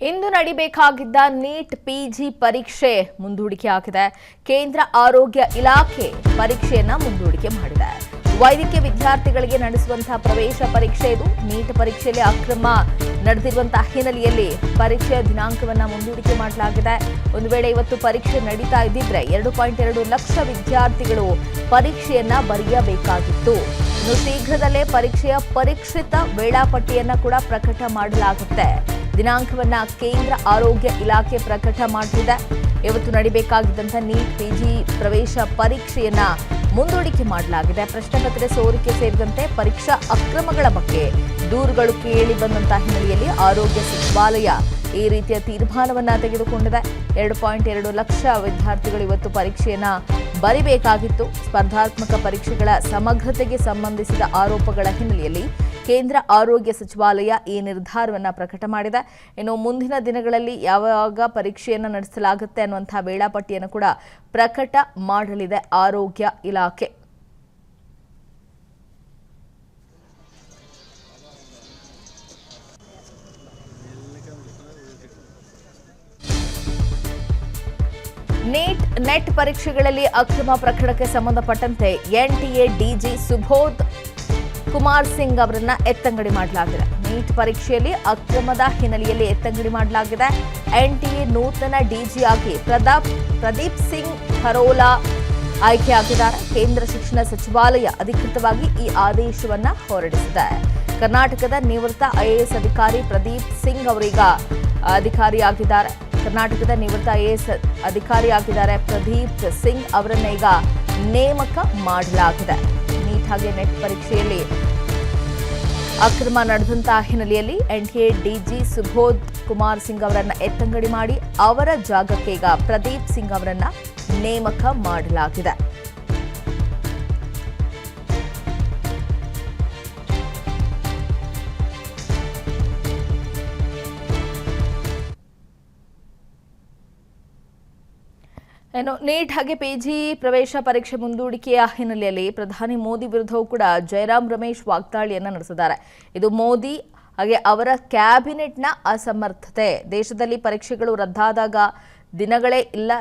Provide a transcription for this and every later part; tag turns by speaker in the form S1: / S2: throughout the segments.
S1: ಇಂದು ನಡಿಬೇಕಾಗಿದ್ದ neat PG ಪರೀಕ್ಷೆ ಮುಂದೂಡಿಕೆ ಆಗಿದೆ. ಕೇಂದ್ರ ಆರೋಗ್ಯ ಇಲಾಖೆ ಪರೀಕ್ಷೆಯನ್ನ ಮುಂದೂಡಿಕೆ ಮಾಡಿದೆ. ವೈದ್ಯಕೀಯ ವಿದ್ಯಾರ್ಥಿಗಳಿಗೆ ನಡೆಸುವಂತಹ ಪ್ರವೇಶ ಪರೀಕ್ಷೆ ಇದು. ನೀಟ್ ಪರೀಕ್ಷೆಯಲ್ಲಿ ಅಕ್ರಮ ನಡೆದಿರುವಂತಹ ಹಿನ್ನೆಲೆಯಲ್ಲಿ ಪರೀಕ್ಷೆಯ ದಿನಾಂಕವನ್ನ ಮುಂದೂಡಿಕೆ ಮಾಡಲಾಗಿದೆ. ಒಂದು ವೇಳೆ ಇವತ್ತು ಪರೀಕ್ಷೆ ನಡೀತಾ ಇದ್ದಿದ್ರೆ 2.2 ಲಕ್ಷ ವಿದ್ಯಾರ್ಥಿಗಳು ಪರೀಕ್ಷೆಯನ್ನ ಬರೆಯಬೇಕಾಗಿತ್ತು. ಇನ್ನು ಶೀಘ್ರದಲ್ಲೇ ಪರೀಕ್ಷೆಯ ಪರೀಕ್ಷಿತ ವೇಳಾಪಟ್ಟಿಯನ್ನ ಕೂಡ ಪ್ರಕಟ ಮಾಡಲಾಗುತ್ತೆ. ದಿನಾಂಕವನ್ನ ಕೇಂದ್ರ ಆರೋಗ್ಯ ಇಲಾಖೆ ಪ್ರಕಟ ಮಾಡಿದೆ. ಇವತ್ತು ನಡೀಬೇಕಾಗಿದ್ದಂತಹ ನೀಟ್ ಪಿಜಿ ಪ್ರವೇಶ ಪರೀಕ್ಷೆಯನ್ನ ಮುಂದೂಡಿಕೆ ಮಾಡಲಾಗಿದೆ. ಪ್ರಶ್ನೆ ಪತ್ರಿಕೆ ಸೋರಿಕೆ ಸೇರಿದಂತೆ ಪರೀಕ್ಷಾ ಅಕ್ರಮಗಳ ಬಗ್ಗೆ ದೂರುಗಳು ಕೇಳಿ ಬಂದಂತಹ ಹಿನ್ನೆಲೆಯಲ್ಲಿ ಆರೋಗ್ಯ ಸಚಿವಾಲಯ ಈ ರೀತಿಯ ತೀರ್ಮಾನವನ್ನ ತೆಗೆದುಕೊಂಡಿದೆ. 2.2 ಲಕ್ಷ ವಿದ್ಯಾರ್ಥಿಗಳು ಇವತ್ತು ಪರೀಕ್ಷೆಯನ್ನ ಬರಿಬೇಕಾಗಿತ್ತು. ಸ್ಪರ್ಧಾತ್ಮಕ ಪರೀಕ್ಷೆಗಳ ಸಮಗ್ರತೆಗೆ ಸಂಬಂಧಿಸಿದ ಆರೋಪಗಳ ಹಿನ್ನೆಲೆಯಲ್ಲಿ ಕೇಂದ್ರ ಆರೋಗ್ಯ ಸಚಿವಾಲಯ ಈ ನಿರ್ಧಾರವನ್ನು ಪ್ರಕಟ ಮಾಡಿದೆ. ಇನ್ನು ಮುಂದಿನ ದಿನಗಳಲ್ಲಿ ಯಾವಾಗ ಪರೀಕ್ಷೆಯನ್ನು ನಡೆಸಲಾಗುತ್ತೆ ಅನ್ನುವಂತಹ ವೇಳಾಪಟ್ಟಿಯನ್ನು ಕೂಡ ಪ್ರಕಟ ಮಾಡಲಿದೆ ಆರೋಗ್ಯ ಇಲಾಖೆ. ನೆಟ್ ಪರೀಕ್ಷೆಗಳಲ್ಲಿ ಅಕ್ರಮ ಪ್ರಕರಣಕ್ಕೆ ಸಂಬಂಧಪಟ್ಟಂತೆ ಎನ್ಟಿಎ ಡಿಜಿ ಸುಬೋಧ್ ಕುಮಾರ್ ಸಿಂಗ್ ಅವರನ್ನ ಎತ್ತಂಗಡಿ ಮಾಡಲಾಗಿದೆ. ನೀಟ್ ಪರೀಕ್ಷೆಯಲ್ಲಿ ಅಕ್ರಮದ ಹಿನ್ನೆಲೆಯಲ್ಲಿ ಎತ್ತಂಗಡಿ ಮಾಡಲಾಗಿದೆ. ಎನ್ಟಿಎ ನೂತನ ಡಿಜಿಯಾಗಿ ಪ್ರದೀಪ್ ಸಿಂಗ್ ಖರೋಲಾ ಆಯ್ಕೆಯಾಗಿದ್ದಾರೆ. ಕೇಂದ್ರ ಶಿಕ್ಷಣ ಸಚಿವಾಲಯ ಅಧಿಕೃತವಾಗಿ ಈ ಆದೇಶವನ್ನ ಹೊರಡಿಸಿದೆ. ಕರ್ನಾಟಕದ ನಿವೃತ್ತ ಐಎಎಸ್ ಅಧಿಕಾರಿ ಪ್ರದೀಪ್ ಸಿಂಗ್ ಅವರೀಗ ಅಧಿಕಾರಿಯಾಗಿದ್ದಾರೆ. ಕರ್ನಾಟಕದ ನಿವೃತ್ತ ಐಎಎಸ್ ಅಧಿಕಾರಿಯಾಗಿದ್ದಾರೆ ಪ್ರದೀಪ್ ಸಿಂಗ್ ಅವರನ್ನ ಈಗ ನೇಮಕ ಮಾಡಲಾಗಿದೆ. ನೀಟ್ ಹಾಗೆ ನೆಟ್ ಪರೀಕ್ಷೆಯಲ್ಲಿ ಅಕ್ರಮ ನಡೆದಂತಹ ಹಿನ್ನೆಲೆಯಲ್ಲಿ ಎನ್ಟಿಎ ಡಿಜಿ ಸುಬೋಧ್ ಕುಮಾರ್ ಸಿಂಗ್ ಅವರನ್ನ ಎತ್ತಂಗಡಿ ಮಾಡಿ ಅವರ ಜಾಗಕ್ಕೆ ಈಗ ಪ್ರದೀಪ್ ಸಿಂಗ್ ಅವರನ್ನ ನೇಮಕ ಮಾಡಲಾಗಿದೆ. ನೀಟ್ ಹಾಗೆ ಪಿಜಿ ಪ್ರವೇಶ ಪರೀಕ್ಷೆ ಮುಂದೂಡಿಕೆಯ ಹಿನ್ನೆಲೆಯಲ್ಲಿ ಪ್ರಧಾನಿ ಮೋದಿ ವಿರುದ್ಧವೂ ಕೂಡ ಜಯರಾಮ್ ರಮೇಶ್ ವಾಗ್ದಾಳಿಯನ್ನು ನಡೆಸಿದ್ದಾರೆ. ಇದು ಮೋದಿ ಹಾಗೆ ಅವರ ಕ್ಯಾಬಿನೆಟ್ನ ಅಸಮರ್ಥತೆ. ದೇಶದಲ್ಲಿ ಪರೀಕ್ಷೆಗಳು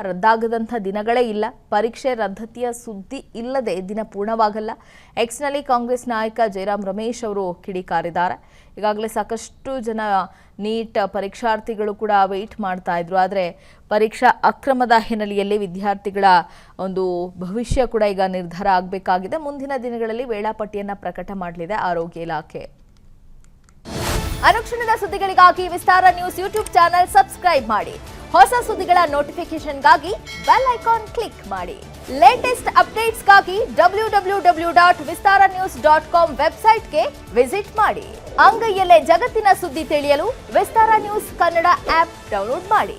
S1: ರದ್ದಾಗದಂಥ ದಿನಗಳೇ ಇಲ್ಲ. ಪರೀಕ್ಷೆ ರದ್ದತಿಯ ಸುದ್ದಿ ಇಲ್ಲದೆ ದಿನ ಪೂರ್ಣವಾಗಲ್ಲ. ಎಕ್ಸ್ನಲ್ಲಿ ಕಾಂಗ್ರೆಸ್ ನಾಯಕ ಜಯರಾಮ್ ರಮೇಶ್ ಅವರು ಕಿಡಿಕಾರಿದ್ದಾರೆ. ಈಗಾಗಲೇ ಸಾಕಷ್ಟು ಜನ ನೀಟ್ ಪರೀಕ್ಷಾರ್ಥಿಗಳು ಕೂಡ ವೆಯ್ಟ್ ಮಾಡ್ತಾ ಇದ್ರು. ಆದರೆ ಪರೀಕ್ಷಾ ಅಕ್ರಮದ ಹಿನ್ನೆಲೆಯಲ್ಲಿ ವಿದ್ಯಾರ್ಥಿಗಳ ಒಂದು ಭವಿಷ್ಯ ಕೂಡ ಈಗ ನಿರ್ಧಾರ ಆಗಬೇಕಾಗಿದೆ. ಮುಂದಿನ ದಿನಗಳಲ್ಲಿ ವೇಳಾಪಟ್ಟಿಯನ್ನು ಪ್ರಕಟ ಮಾಡಲಿದೆ ಆರೋಗ್ಯ ಇಲಾಖೆ. ಅನುಕ್ಷಣದ ಸುದ್ದಿಗಳಿಗಾಗಿ ವಿಸ್ತಾರ ನ್ಯೂಸ್ ಯೂಟ್ಯೂಬ್ ಚಾನೆಲ್ ಸಬ್ಸ್ಕ್ರೈಬ್ ಮಾಡಿ. ಹೊಸ ಸುದ್ದಿಗಳ ನೋಟಿಫಿಕೇಶನ್ಗಾಗಿ ಬೆಲ್ ಐಕಾನ್ ಕ್ಲಿಕ್ ಮಾಡಿ. ಲೇಟೆಸ್ಟ್ ಅಪ್ಡೇಟ್ಸ್ಗಾಗಿ www.vistaranews.com ವೆಬ್ಸೈಟ್ಗೆ ವಿಸಿಟ್ ಮಾಡಿ. ಅಂಗೈಯಲ್ಲೇ ಜಗತ್ತಿನ ಸುದ್ದಿ ತಿಳಿಯಲು ವಿಸ್ತಾರ ನ್ಯೂಸ್ ಕನ್ನಡ ಆಪ್ ಡೌನ್ಲೋಡ್ ಮಾಡಿ.